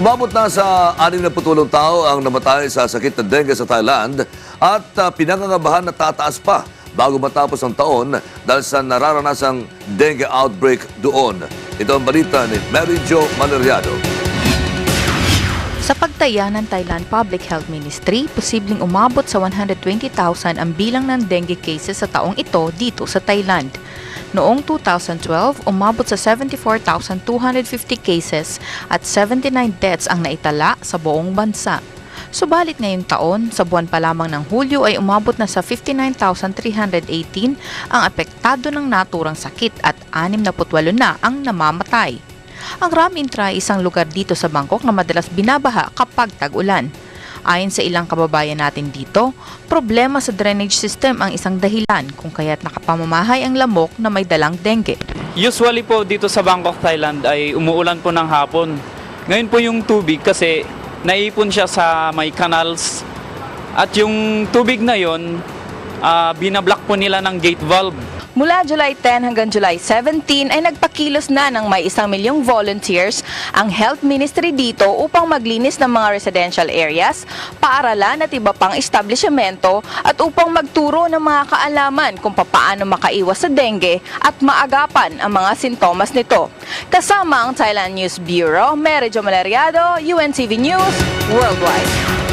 Umabot na sa 68 tao ang namatay sa sakit ng dengue sa Thailand at pinangangabahan na tataas pa bago matapos ang taon dahil sa nararanasang dengue outbreak doon. Ito ang balita ni Mary Jo Maleriado. Sa pagtaya ng Thailand Public Health Ministry, posibleng umabot sa 120,000 ang bilang ng dengue cases sa taong ito dito sa Thailand. Noong 2012, umabot sa 74,250 cases at 79 deaths ang naitala sa buong bansa. Subalit ngayong taon, sa buwan pa lamang ng Hulyo ay umabot na sa 59,318 ang apektado ng naturang sakit at 68 na ang namamatay. Ang Ram Intra ay isang lugar dito sa Bangkok na madalas binabaha kapag tag-ulan. Ayon sa ilang kababayan natin dito, problema sa drainage system ang isang dahilan kung kaya't nakapamamahay ang lamok na may dalang dengue. Usually po dito sa Bangkok, Thailand ay umuulan po ng hapon. Ngayon po yung tubig kasi naipon siya sa may canals at yung tubig na yon binablock po nila ng gate valve. Mula July 10 hanggang July 17 ay nagpakilos na ng may 1 milyong volunteers ang Health Ministry dito upang maglinis ng mga residential areas, paaralan at iba pang establishmento at upang magturo ng mga kaalaman kung paano makaiwas sa dengue at maagapan ang mga sintomas nito. Kasama ang Thailand News Bureau, Mary Jo Maleriado, UNTV News Worldwide.